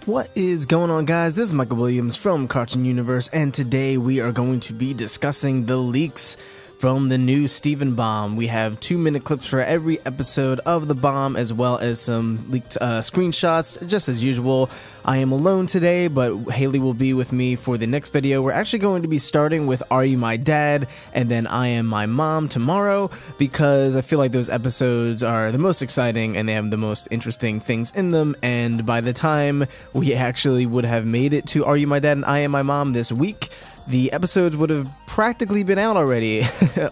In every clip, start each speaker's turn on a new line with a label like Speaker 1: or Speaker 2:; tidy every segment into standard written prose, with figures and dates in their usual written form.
Speaker 1: What is going on, guys? This is Michael Williams from Cartoon Universe, and today we are going to be discussing the leaks from the new Steven Bomb. We have 2-minute clips for every episode of the bomb, as well as some leaked screenshots, just as usual. I am alone today, but Haley will be with me for the next video. We're actually going to be starting with Are You My Dad? And then I Am My Mom tomorrow, because I feel like those episodes are the most exciting and they have the most interesting things in them. And by the time we actually would have made it to Are You My Dad? And I Am My Mom this week, the episodes would have practically been out already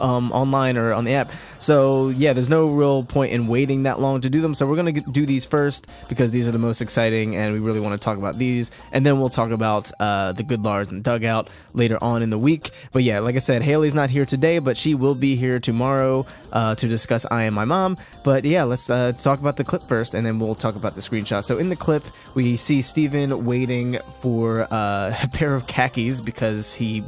Speaker 1: online or on the app. So yeah, there's no real point in waiting that long to do them. So we're going to do these first because these are the most exciting and we really want to talk about these. And then we'll talk about the Good Lars and Dugout later on in the week. But yeah, like I said, Haley's not here today, but she will be here tomorrow to discuss I Am My Mom. But yeah, let's talk about the clip first and then we'll talk about the screenshot. So in the clip, we see Steven waiting for a pair of khakis because he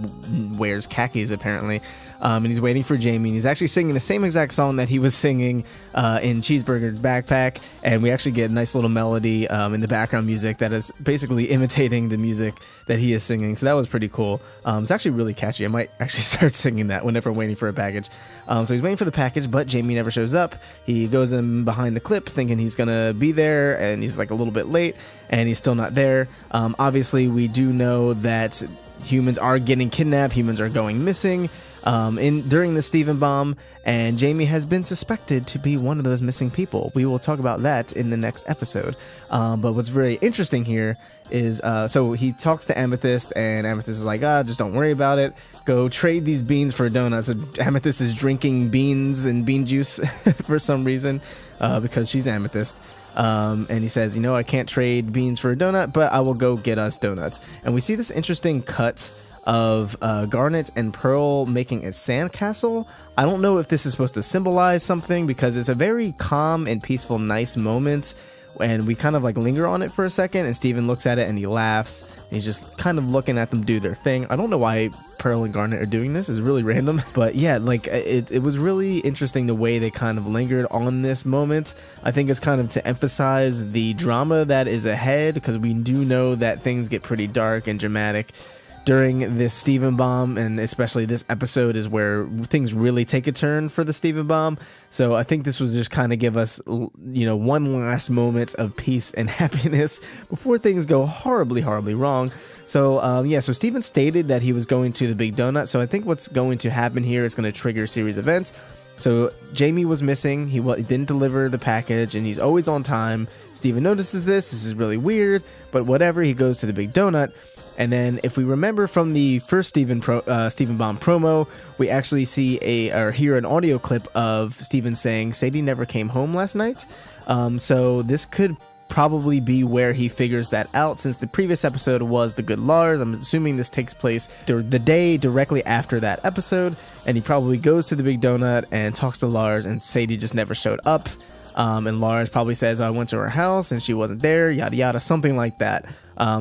Speaker 1: wears khakis apparently, and he's waiting for Jamie, and he's actually singing the same exact song that he was singing in Cheeseburger's Backpack, and we actually get a nice little melody in the background music that is basically imitating the music that he is singing, so that was pretty cool. It's actually really catchy. I might actually start singing that whenever I'm waiting for a package. So he's waiting for the package, but Jamie never shows up. He goes in behind the clip thinking he's gonna be there, and he's like a little bit late, and he's still not there. Obviously, we do know that humans are getting kidnapped, humans are going missing during the Steven Bomb, and Jamie has been suspected to be one of those missing people. We will talk about that in the next episode. But what's very interesting here is, so he talks to Amethyst, and Amethyst is like, just don't worry about it. Go trade these beans for donuts. So Amethyst is drinking beans and bean juice for some reason, because she's Amethyst. And he says, you know, I can't trade beans for a donut, but I will go get us donuts. And we see this interesting cut of Garnet and Pearl making a sandcastle. I don't know if this is supposed to symbolize something, because it's a very calm and peaceful, nice moment, and we kind of like linger on it for a second, and Steven looks at it and he laughs, and he's just kind of looking at them do their thing. I don't know why Pearl and Garnet are doing this. It's really random, but yeah, like it was really interesting the way they kind of lingered on this moment. I think it's kind of to emphasize the drama that is ahead, because we do know that things get pretty dark and dramatic during this Steven Bomb, and especially this episode is where things really take a turn for the Steven Bomb. So I think this was just kind of give us, you know, one last moment of peace and happiness before things go horribly wrong. So yeah, so Steven stated that he was going to the Big Donut, so I think what's going to happen here is going to trigger a series of events. So Jamie was missing, he didn't deliver the package, and he's always on time. Steven notices this is really weird, but whatever, he goes to the Big Donut. And then if we remember from the first Steven Bomb promo, we actually see or hear an audio clip of Steven saying, Sadie never came home last night. So this could probably be where he figures that out, since the previous episode was the Good Lars. I'm assuming this takes place the day directly after that episode, and he probably goes to the Big Donut and talks to Lars, and Sadie just never showed up. And Lars probably says, I went to her house and she wasn't there, yada yada, something like that.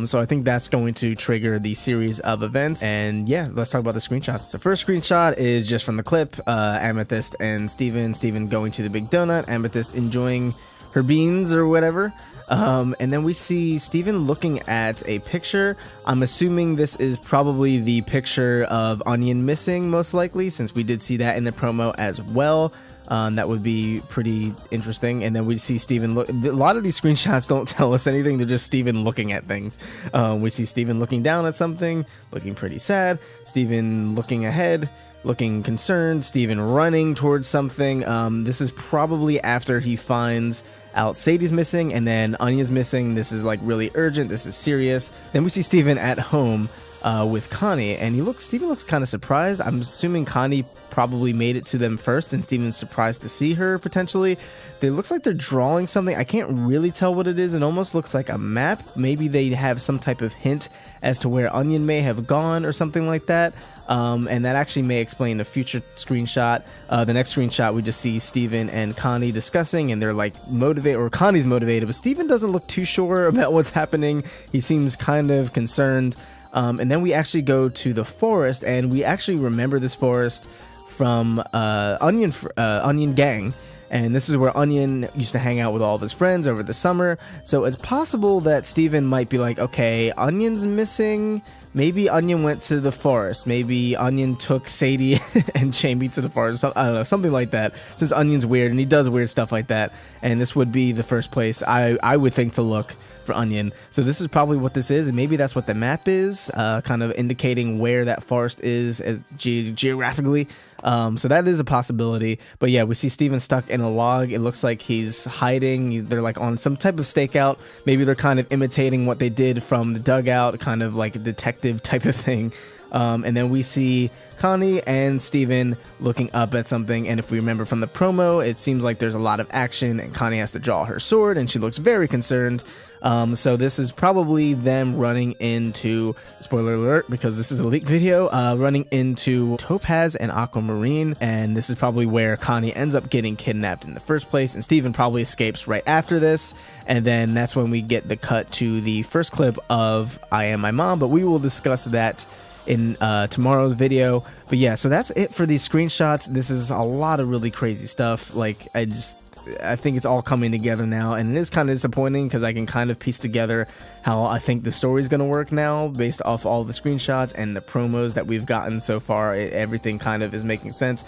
Speaker 1: So I think that's going to trigger the series of events. And yeah, let's talk about the screenshots. The first screenshot is just from the clip, Amethyst and Steven going to the Big Donut, Amethyst enjoying her beans or whatever. And then we see Steven looking at a picture. I'm assuming this is probably the picture of Onion missing, most likely, since we did see that in the promo as well. That would be pretty interesting. And then we see Steven look. A lot of these screenshots don't tell us anything. They're just Steven looking at things. We see Steven looking down at something, looking pretty sad. Steven looking ahead, looking concerned. Steven running towards something. This is probably after he finds out Sadie's missing and then Anya's missing. This is like really urgent. This is serious. Then we see Steven at home with Connie, and Steven looks kind of surprised. I'm assuming Connie probably made it to them first, and Steven's surprised to see her potentially. It looks like they're drawing something. I can't really tell what it is. It almost looks like a map. Maybe they have some type of hint as to where Onion may have gone or something like that. And that actually may explain a future screenshot. The next screenshot, we just see Steven and Connie discussing, and they're like motivated, or Connie's motivated, but Steven doesn't look too sure about what's happening. He seems kind of concerned. And then we actually go to the forest, and we actually remember this forest from Onion Gang. and this is where Onion used to hang out with all of his friends over the summer. So it's possible that Steven might be like, okay, Onion's missing. Maybe Onion went to the forest. Maybe Onion took Sadie and Jamie to the forest. I don't know, something like that. Since Onion's weird and he does weird stuff like that, and this would be the first place I would think to look for Onion. So this is probably what this is, and maybe that's what the map is, kind of indicating where that forest is geographically. So that is a possibility. But yeah, we see Steven stuck in a log. It looks like he's hiding. They're like on some type of stakeout. Maybe they're kind of imitating what they did from the dugout, kind of like a detective type of thing. And then we see Connie and Steven looking up at something, and if we remember from the promo, it seems like there's a lot of action and Connie has to draw her sword and she looks very concerned. So this is probably them running into, spoiler alert because this is a leak video, running into Topaz and Aquamarine, and this is probably where Connie ends up getting kidnapped in the first place, and Steven probably escapes right after this, and then that's when we get the cut to the first clip of I Am My Mom, but we will discuss that in tomorrow's video. But yeah, so that's it for these screenshots. This is a lot of really crazy stuff. Like, I think it's all coming together now, and it is kind of disappointing because I can kind of piece together how I think the story's going to work now based off all the screenshots and the promos that we've gotten so far. Everything kind of is making sense,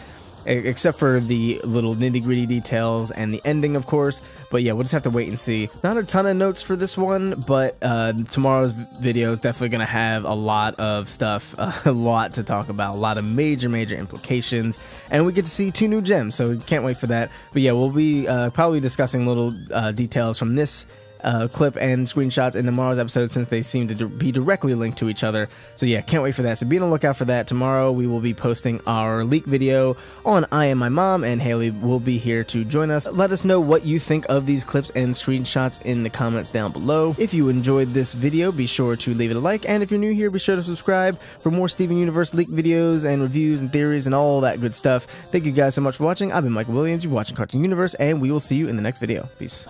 Speaker 1: except for the little nitty-gritty details and the ending, of course. But yeah, we'll just have to wait and see. Not a ton of notes for this one, but tomorrow's video is definitely going to have a lot of stuff, a lot to talk about, a lot of major implications, and we get to see 2 new gems, so can't wait for that. But yeah, we'll be probably discussing little details from this clip and screenshots in tomorrow's episode, since they seem to be directly linked to each other. So yeah, can't wait for that. So be on the lookout for that. Tomorrow we will be posting our leak video on I Am My Mom, and Haley will be here to join us. Let us know what you think of these clips and screenshots in the comments down below. If you enjoyed this video, be sure to leave it a like, and if you're new here, be sure to subscribe for more Steven Universe leak videos and reviews and theories and all that good stuff. Thank you guys so much for watching. I've been Michael Williams. You're watching Cartoon Universe, and we will see you in the next video. Peace.